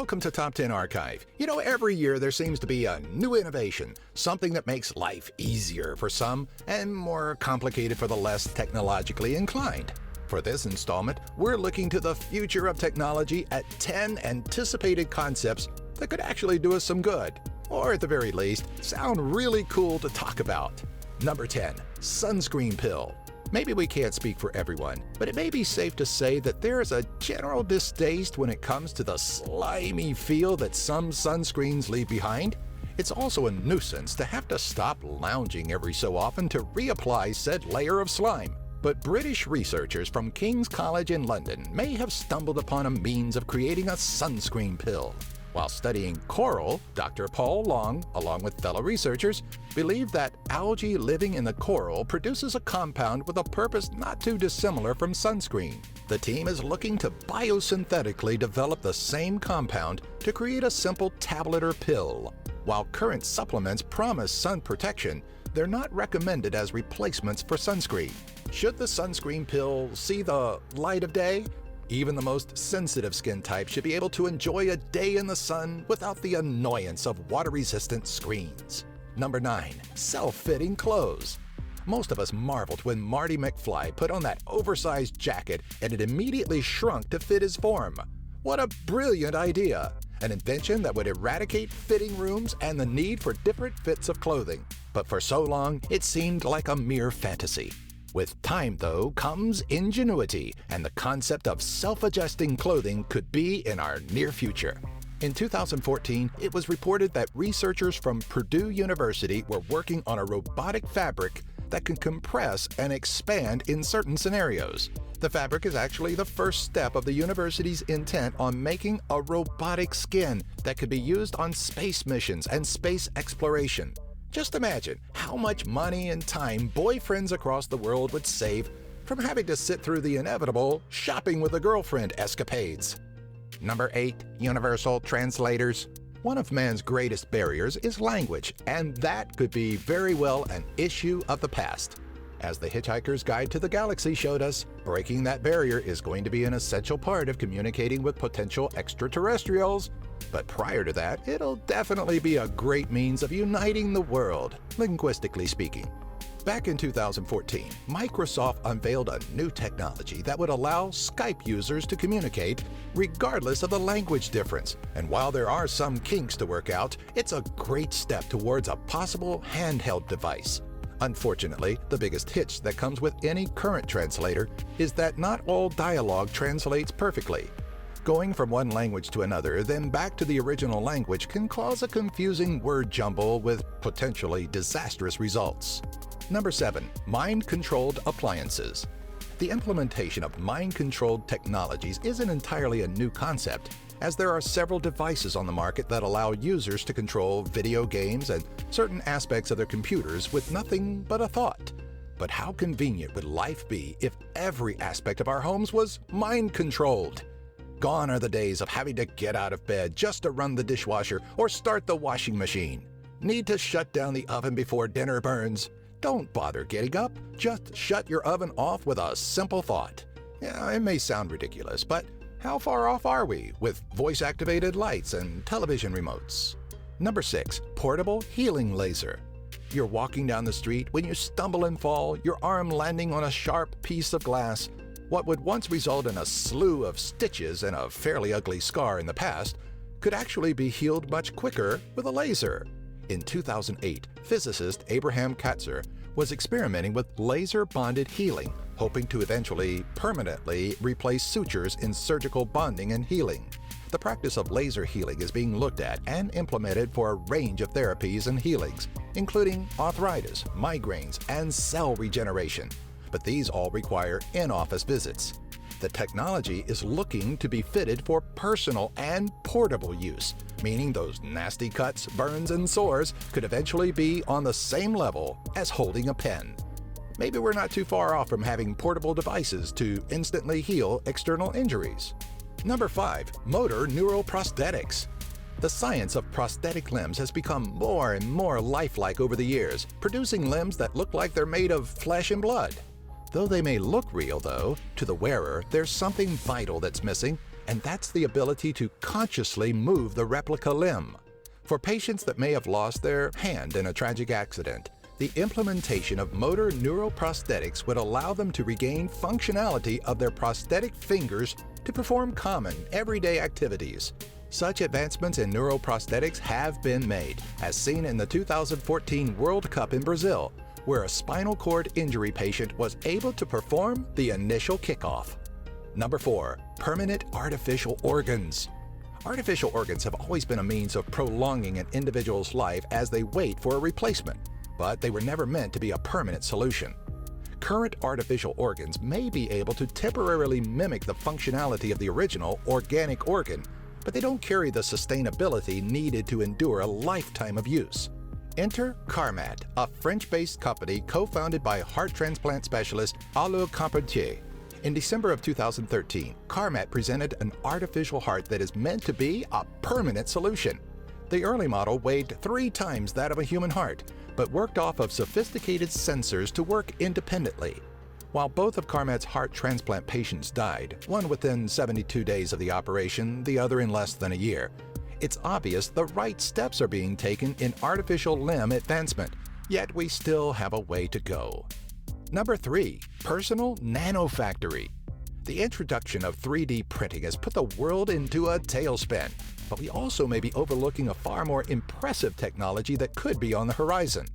Welcome to Top 10 Archive. You know, every year there seems to be a new innovation, something that makes life easier for some and more complicated for the less technologically inclined. For this installment, we're looking to the future of technology at 10 anticipated concepts that could actually do us some good, or at the very least, sound really cool to talk about. Number 10, sunscreen pill. Maybe we can't speak for everyone, but it may be safe to say that there is a general distaste when it comes to the slimy feel that some sunscreens leave behind. It's also a nuisance to have to stop lounging every so often to reapply said layer of slime. But British researchers from King's College in London may have stumbled upon a means of creating a sunscreen pill. While studying coral, Dr. Paul Long, along with fellow researchers, believed that algae living in the coral produces a compound with a purpose not too dissimilar from sunscreen. The team is looking to biosynthetically develop the same compound to create a simple tablet or pill. While current supplements promise sun protection, they're not recommended as replacements for sunscreen. Should the sunscreen pill see the light of day? Even the most sensitive skin type should be able to enjoy a day in the sun without the annoyance of water-resistant screens. Number 9. Self-fitting clothes. Most of us marveled when Marty McFly put on that oversized jacket and it immediately shrunk to fit his form. What a brilliant idea! An invention that would eradicate fitting rooms and the need for different fits of clothing. But for so long, it seemed like a mere fantasy. With time, though, comes ingenuity, and the concept of self-adjusting clothing could be in our near future. In 2014, it was reported that researchers from Purdue University were working on a robotic fabric that can compress and expand in certain scenarios. The fabric is actually the first step of the university's intent on making a robotic skin that could be used on space missions and space exploration. Just imagine how much money and time boyfriends across the world would save from having to sit through the inevitable shopping with a girlfriend escapades. Number 8. Universal translators. One of man's greatest barriers is language, and that could be very well an issue of the past. As The Hitchhiker's Guide to the Galaxy showed us, breaking that barrier is going to be an essential part of communicating with potential extraterrestrials. But prior to that, it'll definitely be a great means of uniting the world, linguistically speaking. Back in 2014, Microsoft unveiled a new technology that would allow Skype users to communicate regardless of the language difference. And while there are some kinks to work out, it's a great step towards a possible handheld device. Unfortunately, the biggest hitch that comes with any current translator is that not all dialogue translates perfectly. Going from one language to another, then back to the original language can cause a confusing word jumble with potentially disastrous results. Number 7. Mind-controlled appliances. The implementation of mind-controlled technologies isn't entirely a new concept, as there are several devices on the market that allow users to control video games and certain aspects of their computers with nothing but a thought. But how convenient would life be if every aspect of our homes was mind-controlled? Gone are the days of having to get out of bed just to run the dishwasher or start the washing machine. Need to shut down the oven before dinner burns? Don't bother getting up. Just shut your oven off with a simple thought. Yeah, it may sound ridiculous, but how far off are we with voice-activated lights and television remotes? Number 6. Portable healing laser. You're walking down the street when you stumble and fall, your arm landing on a sharp piece of glass. What would once result in a slew of stitches and a fairly ugly scar in the past could actually be healed much quicker with a laser. In 2008, physicist Abraham Katzer was experimenting with laser-bonded healing, hoping to eventually permanently replace sutures in surgical bonding and healing. The practice of laser healing is being looked at and implemented for a range of therapies and healings, including arthritis, migraines, and cell regeneration. But these all require in-office visits. The technology is looking to be fitted for personal and portable use, meaning those nasty cuts, burns, and sores could eventually be on the same level as holding a pen. Maybe we're not too far off from having portable devices to instantly heal external injuries. Number 5. Motor neural prosthetics. The science of prosthetic limbs has become more and more lifelike over the years, producing limbs that look like they're made of flesh and blood. Though they may look real, though, to the wearer, there's something vital that's missing, and that's the ability to consciously move the replica limb. For patients that may have lost their hand in a tragic accident, the implementation of motor neuroprosthetics would allow them to regain functionality of their prosthetic fingers to perform common, everyday activities. Such advancements in neuroprosthetics have been made, as seen in the 2014 World Cup in Brazil, where a spinal cord injury patient was able to perform the initial kickoff. Number 4. Permanent artificial organs. Artificial organs have always been a means of prolonging an individual's life as they wait for a replacement, but they were never meant to be a permanent solution. Current artificial organs may be able to temporarily mimic the functionality of the original organic organ, but they don't carry the sustainability needed to endure a lifetime of use. Enter Carmat, a French-based company co-founded by heart transplant specialist Alain Carpentier. In December of 2013, Carmat presented an artificial heart that is meant to be a permanent solution. The early model weighed 3 times that of a human heart, but worked off of sophisticated sensors to work independently. While both of Carmat's heart transplant patients died, one within 72 days of the operation, the other in less than a year, it's obvious the right steps are being taken in artificial limb advancement, yet we still have a way to go. Number 3. Personal Nanofactory. The introduction of 3D printing has put the world into a tailspin, but we also may be overlooking a far more impressive technology that could be on the horizon.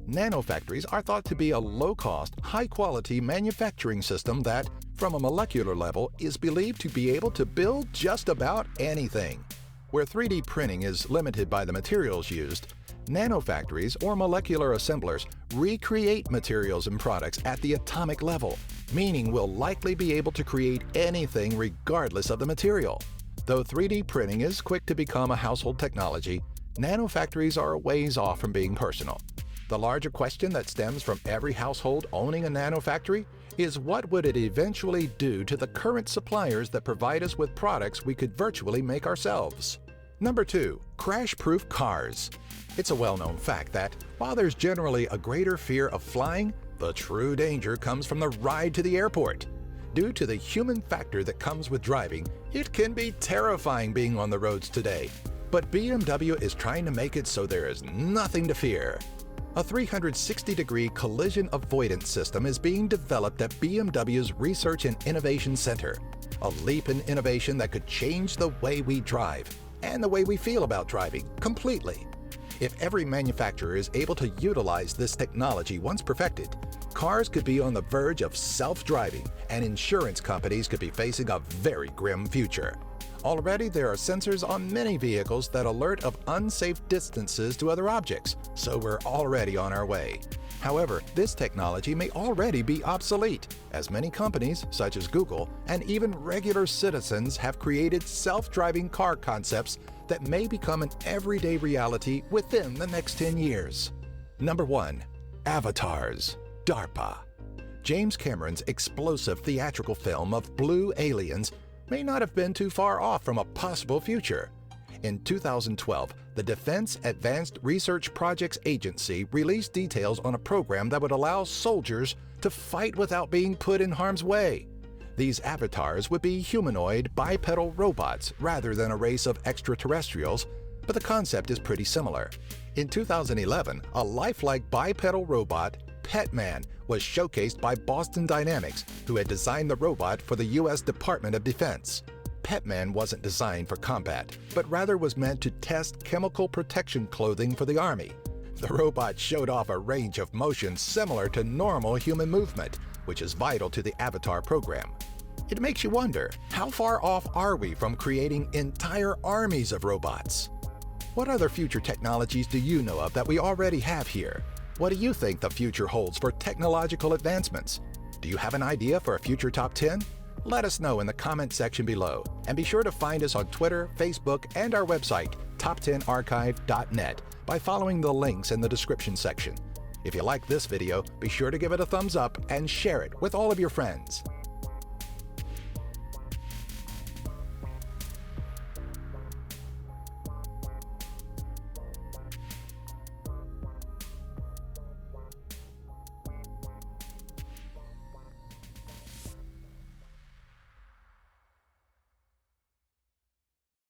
Nanofactories are thought to be a low-cost, high-quality manufacturing system that, from a molecular level, is believed to be able to build just about anything. Where 3D printing is limited by the materials used, nanofactories or molecular assemblers recreate materials and products at the atomic level, meaning we'll likely be able to create anything regardless of the material. Though 3D printing is quick to become a household technology, nanofactories are a ways off from being personal. The larger question that stems from every household owning a nanofactory is what would it eventually do to the current suppliers that provide us with products we could virtually make ourselves? Number 2. Crash-proof cars. It's a well-known fact that, while there's generally a greater fear of flying, the true danger comes from the ride to the airport. Due to the human factor that comes with driving, it can be terrifying being on the roads today. But BMW is trying to make it so there is nothing to fear. A 360-degree collision avoidance system is being developed at BMW's Research and Innovation Center, a leap in innovation that could change the way we drive and the way we feel about driving completely. If every manufacturer is able to utilize this technology once perfected, cars could be on the verge of self-driving, and insurance companies could be facing a very grim future. Already, there are sensors on many vehicles that alert of unsafe distances to other objects, so we're already on our way. However, this technology may already be obsolete, as many companies, such as Google, and even regular citizens have created self-driving car concepts that may become an everyday reality within the next 10 years. Number 1. Avatars. DARPA. James Cameron's explosive theatrical film of blue aliens may not have been too far off from a possible future. In 2012, the Defense Advanced Research Projects Agency released details on a program that would allow soldiers to fight without being put in harm's way. These avatars would be humanoid, bipedal robots rather than a race of extraterrestrials, but the concept is pretty similar. In 2011, a lifelike bipedal robot, Petman, was showcased by Boston Dynamics, who had designed the robot for the U.S. Department of Defense. Petman wasn't designed for combat, but rather was meant to test chemical protection clothing for the Army. The robot showed off a range of motions similar to normal human movement, which is vital to the Avatar program. It makes you wonder, how far off are we from creating entire armies of robots? What other future technologies do you know of that we already have here? What do you think the future holds for technological advancements? Do you have an idea for a future top 10? Let us know in the comment section below, and be sure to find us on Twitter, Facebook, and our website, top10archive.net, by following the links in the description section. If you like this video, be sure to give it a thumbs up and share it with all of your friends.